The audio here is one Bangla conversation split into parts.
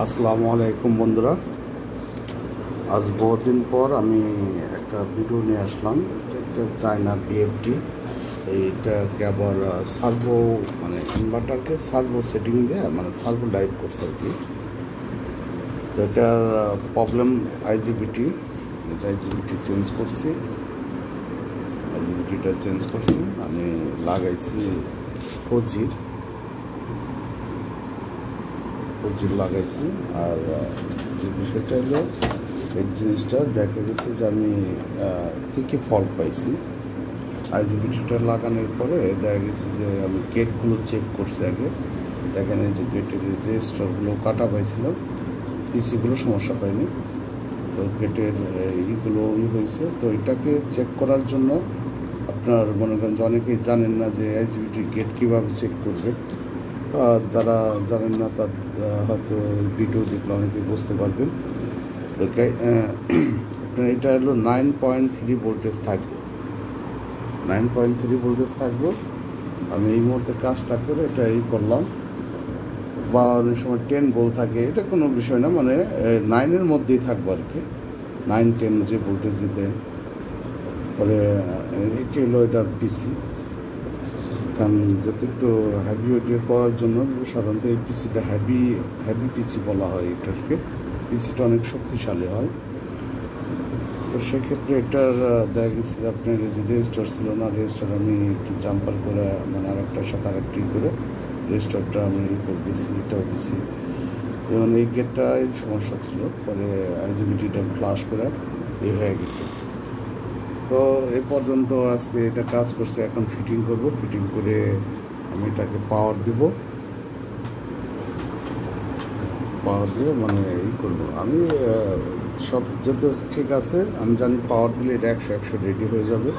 আসসালামু আলাইকুম বন্ধুরা। আজ বহুদিন পর আমি একটা ভিডিও নিয়ে আসলাম। এটা একটা চায়না বিএফডি। এইটাকে আবার সার্ভো মানে ইনভার্টারকে সার্ভো সেটিং দিয়ে মানে সার্ভো ড্রাইভ করছে আর কি। তো এটার প্রবলেম আইজিবিটি চেঞ্জ করছি। আইজিবিটিটা চেঞ্জ করছি, আমি লাগাইছি ফজির লাগাইছি। আর যে বিষয়টা হলো, এই জিনিসটা দেখা গেছে যে আমি থেকে ফল্ট পাইছি। আইজিবিটিটা লাগানোর পরে দেখা গেছে যে আমি গেটগুলো চেক করছি আগে। দেখেন এই যে গেটের রেজিস্টারগুলো কাটা পাইছিলাম, পিসিগুলো সমস্যা পাইনি। তো গেটের এইগুলো হয়েছে। তো এটাকে চেক করার জন্য আপনার মনে করেন যে অনেকেই জানেন না যে আইজিবিটির গেট কীভাবে চেক করবে। যারা জানেন না তার হয়তো ভিডিও দেখলে অনেকেই বুঝতে পারবেন। তো আপনার এটা হলো 9.3 ভোল্টেজ থাকবে। 9.3 ভোল্টেজ থাকবে। আমি এই মুহূর্তে কাজটা করে এটা করলাম। বা অনেক সময় 10 ভোল্ট থাকে, এটা কোনো বিষয় না, মানে 9-এর মধ্যেই থাকবো আর কি। 9-10 যে ভোল্টেজ দিতে পরে এটি হলো এটার পিসি। কারণ যাতে একটু হ্যাভি ওয়েটের পাওয়ার জন্য সাধারণত এই পিসিটা হ্যাভি পিসি বলা হয় এটাকে। পিসিটা অনেক শক্তিশালী হয়। তো সেক্ষেত্রে এটার দেখা গেছে যে আপনার যে রেজিস্টার ছিল না, রেজিস্টার আমি একটু জাম্পার করে মানে আরেকটার সাথে আরেকটি করে রেজিস্টারটা আমি করে দিয়েছি, এটাও দিয়েছি। যেমন এই গেটটাই সমস্যা ছিল, পরে আইজিবিটিটা ফ্লাশ করে হয়ে গেছে। তো এ পর্যন্ত আজকে এটা কাজ করছে। এখন ফিটিং করব, ফিটিং করে আমি এটাকে পাওয়ার দিয়ে মানে করবো আমি। সব যেতে ঠিক আছে, আমি জানি পাওয়ার দিলে এটা 100 রেডি হয়ে যাবে।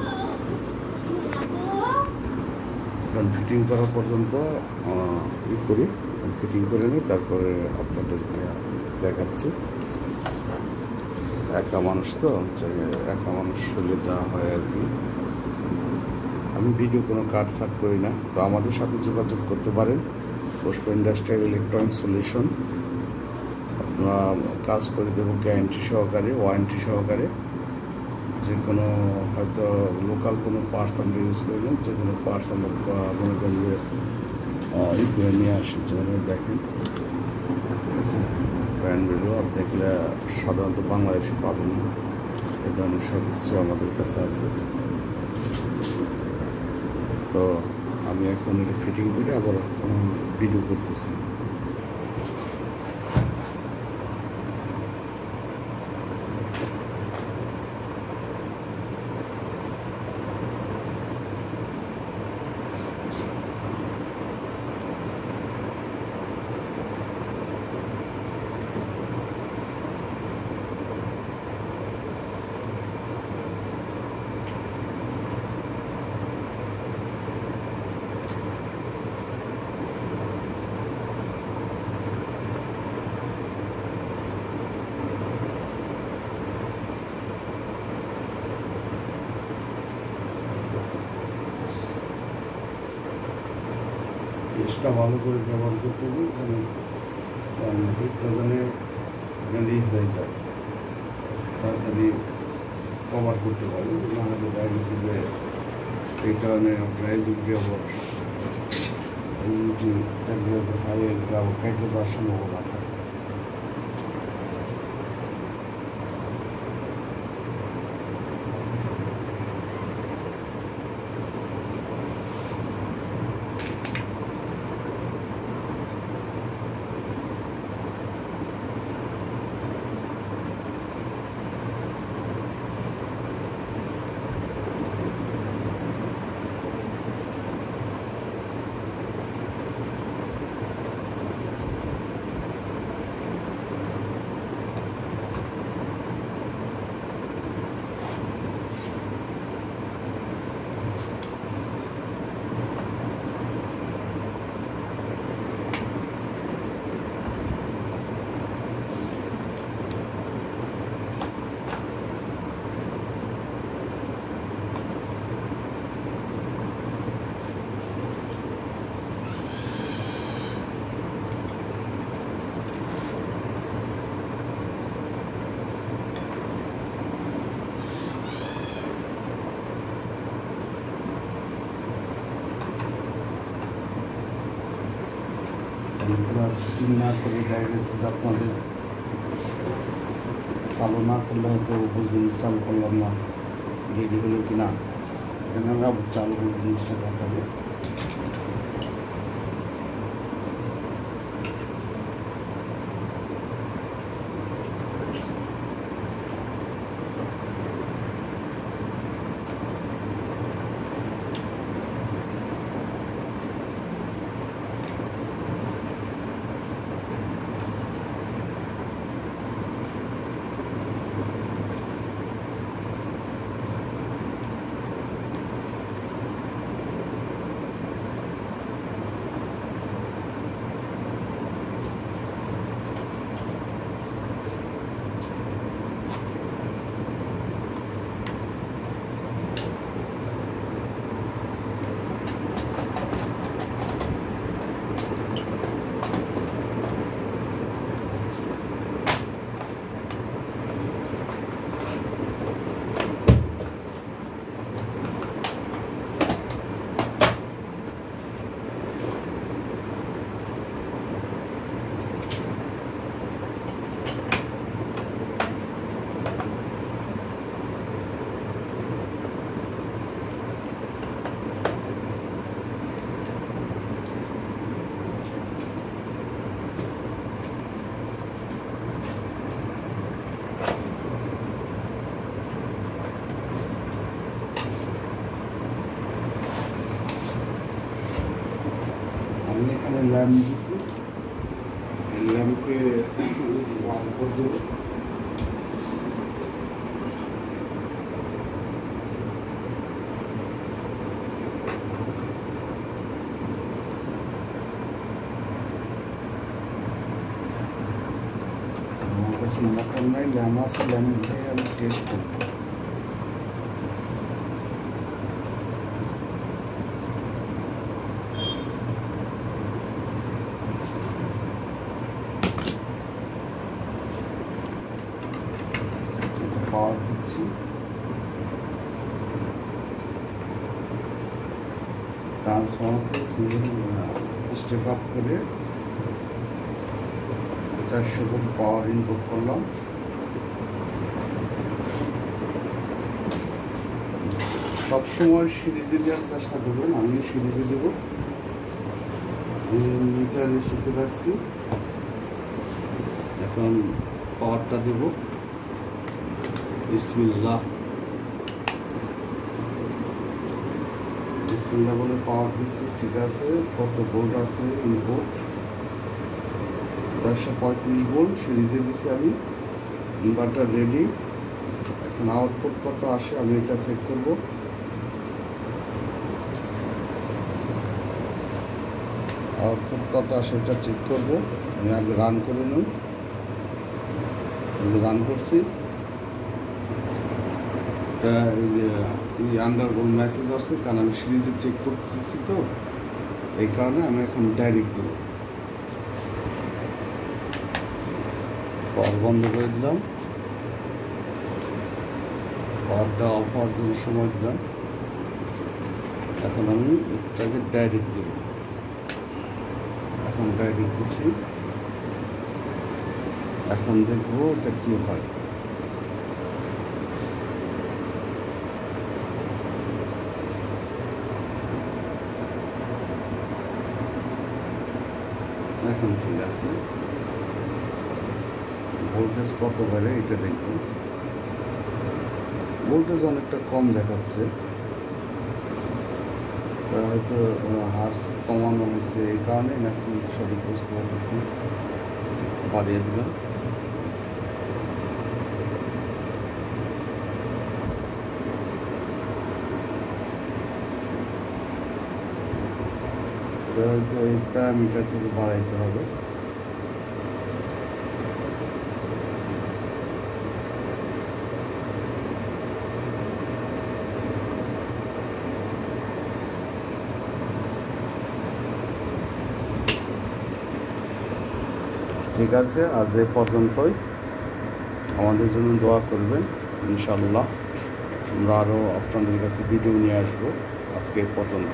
কারণ ফিটিং করা পর্যন্ত করি, ফিটিং করে নিই, তারপরে আপনাদেরকে দেখাচ্ছি। একা মানুষ তো, একা মানুষ হলে যা হয় আর কি। আমি ভিডিও কোনো কাট সাট করি না। তো আমাদের সাথে যোগাযোগ করতে পারেন, পুষ্প ইন্ডাস্ট্রিয়াল ইলেকট্রনিক সলিউশন। আমরা কাজ করে দেবো গ্যারান্টি সহকারে, ওয়ারেন্টি সহকারে। যে কোনো হয়তো লোকাল কোনো পার্টস আমরা ইউজ করি না, যে কোনো পার্টস আমরা মনে করেন যে করে নিয়ে আসি। যেমন দেখেন, ঠিক আছে, ব্র্যান্ডগুলো আপনি এগুলো সাধারণত বাংলাদেশে পাবেন না। এই ধরনের সব কিছু আমাদের কাছে আছে। তো আমি এখন এটা ফিটিং করে আবার ভিডিও করতেছি। গ্যাসটা ভালো করে ব্যবহার করতে হবে, যেন হিটটা যেন রেডি হয়ে যায়, তাড়াতাড়ি কভার করতে পারে। না হলে দেখা গেছে যে এই কারণে আপনার আইজিবিটি টেম্পারেচার হাই হয়ে কেটে যাওয়ার সম্ভাবনা থাকে। এডিটিং না করে দেখা গেছে যে আপনাদের চালু না করলে হয়তো বুঝবেন চালু করলাম না, রেডি হলো কি না। এখানে আমরা চালু করে জিনিসটা দেখাবো। আমি এখানে ল্যাম্প দিচ্ছি, এই ল্যাম্পে অন করে দেবো। আমার কাছে মোটর নাই, ল্যাম্প আছে, ল্যাম্প দিয়ে আমি টেস্ট করবো। পাওয়ার দিচ্ছি, ট্রান্সফর্মারকে স্টেপ আপ করে 400 ভোল্ট পাওয়ার ইনপুট করলাম। সবসময় সিরিজে দেওয়ার চেষ্টা করবেন, আমি সিরিজে দেবো। আমি মিটার রেসিতে রাখছি, এখন পাওয়ারটা দেব। বিসমিল্লাহ বিসমিল্লাহ বলে পাওয়ার দিচ্ছি। ঠিক আছে, কত ভোল্ট আছে ইনপুট? 435 ভোল্ট সিরিজে দিচ্ছি আমি। Inverter ready. এখন আউটপুট কত আসে আমি এটা চেক করব। আউটপুট কত আসে এটা চেক করব। আমি আগে রান করে নিই। রান করছি, এই আন্ডারগোল মেসেজ আসছে, কারণ আমি সিরিজে চেক করতেছি, তো এই কারণে আমি এখন ডাইরেক্ট দেব। পাওয়ার বন্ধ করে দিলাম, পাওয়ারটা অফ হওয়ার জন্য সময় দিলাম। এখন আমি এটাকে ডাইরেক্ট দেব। এখন ডাইরেক্ট দিচ্ছি, এখন দেখবো এটা কি হয়। এখন ঠিক আছে, ভোল্টেজ কত বাড়ে এটা দেখব। ভোল্টেজ অনেকটা কম দেখাচ্ছে, হয়তো হার্স কমানো হয়েছে, এই কারণে নাকি সঠিক বুঝতে পারতেছি। বাড়িয়ে দিলাম। হয়তো এই প্যারামিটার থেকে বাড়াইতে হবে। ঠিক আছে, আজ এ পর্যন্তই। আমাদের জন্য দোয়া করবেন, ইনশাআল্লাহ আমরা আরও আপনাদের কাছে ভিডিও নিয়ে আসবো। আজকে এ পর্যন্ত।